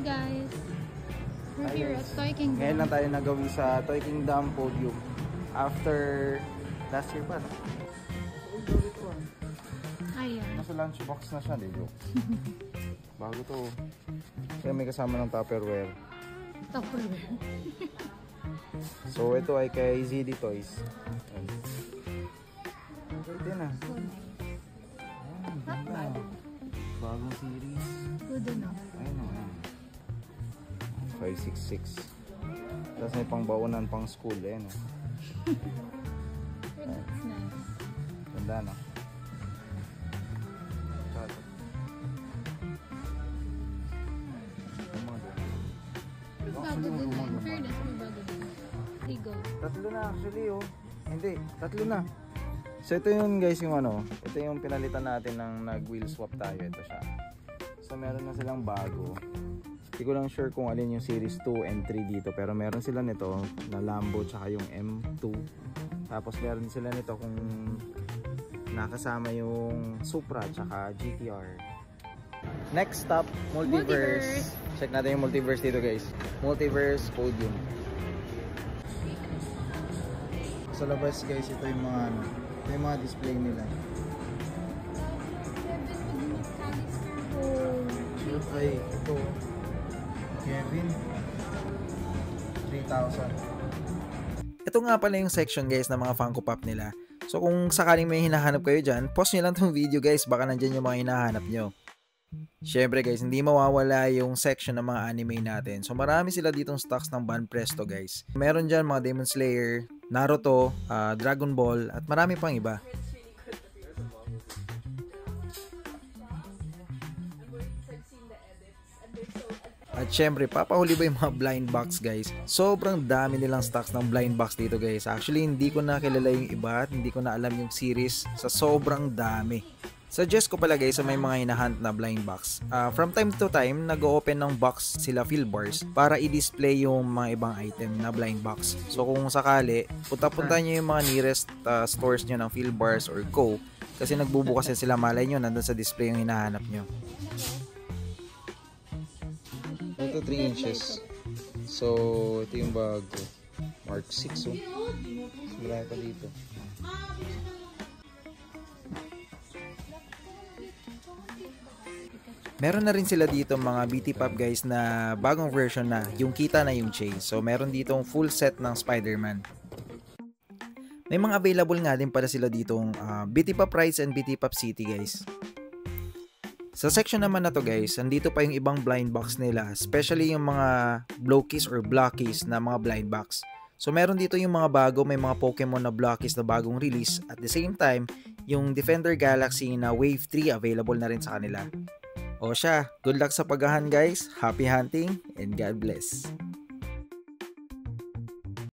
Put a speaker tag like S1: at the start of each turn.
S1: Hi guys! We're here at Toy Kingdom.
S2: Ngayon lang tayo nagawi sa Toy Kingdom Podium. After last year pa.
S1: Ayan.
S2: Nasa lunchbox na siya, di joke. Bago to. Kaya may kasama ng Tupperware.
S1: Tupperware.
S2: So ito ay kay ZD Toys. Ito na.
S1: So nice. Not bad.
S2: Bagong series.
S1: Good enough.
S2: Ayun o. 566. Tapos may pang baunan pang school. Ayun o.
S1: That's nice.
S2: Ganda na.
S1: Bago din na. In fairness, may bago din. Ligo.
S2: Tatlo na actually oh. Hindi, tatlo na. So ito yun guys yung ano. Ito yung pinalitan natin ng nag-wheel swap tayo. Ito siya. So meron na silang bago. Hindi ko lang sure kung alin yung series 2 and 3 dito. Pero meron sila nito na Lambo tsaka yung M2. Tapos meron sila nito kung nakasama yung Supra tsaka GTR. Next stop, Multiverse. Check natin yung Multiverse dito guys. Multiverse Podium. Sa labas guys, ito yung mga ano, ito yung mga display nila. Ay, ito Kevin 3,000.
S3: Ito nga pala yung section guys ng mga Funko Pop nila. So kung sakaling may hinahanap kayo dyan, pause nyo lang itong video guys, baka nandyan yung mga hinahanap nyo. Syempre guys, hindi mawawala yung section ng mga anime natin. So marami sila ditong stocks ng Ban Presto guys. Meron dyan mga Demon Slayer, Naruto, Dragon Ball, at marami pang iba. At syempre, papahuli ba yung mga blind box guys? Sobrang dami nilang stocks ng blind box dito guys. Actually, hindi ko na kilala yung iba at hindi ko na alam yung series sa sobrang dami. Suggest ko pala guys sa may mga hinahunt na blind box. From time to time, nag-open ng box sila Philbars para i-display yung mga ibang item na blind box. So kung sakali, punta-punta nyo yung mga nearest stores nyo ng Philbars or Co. Kasi nagbubukas sila, malay nyo, nandun sa display yung hinahanap nyo.
S2: Ito 3 inches. So ito yung bago. Mark 6 oh. Marami pa dito.
S3: Meron na rin sila dito mga BT Pop guys na bagong version na, yung kita na yung chase. So meron ditong full set ng Spider-Man. May mga available nga din para sila ditong BT Pop Rides and BT Pop City guys. Sa section naman na to guys, andito pa yung ibang blind box nila, especially yung mga blockies or blockies na mga blind box. So meron dito yung mga bago, may mga Pokemon na blockies na bagong release. At the same time, yung Defender Galaxy na Wave 3 available na rin sa kanila. O siya, good luck sa paghahan guys, happy hunting, and God bless.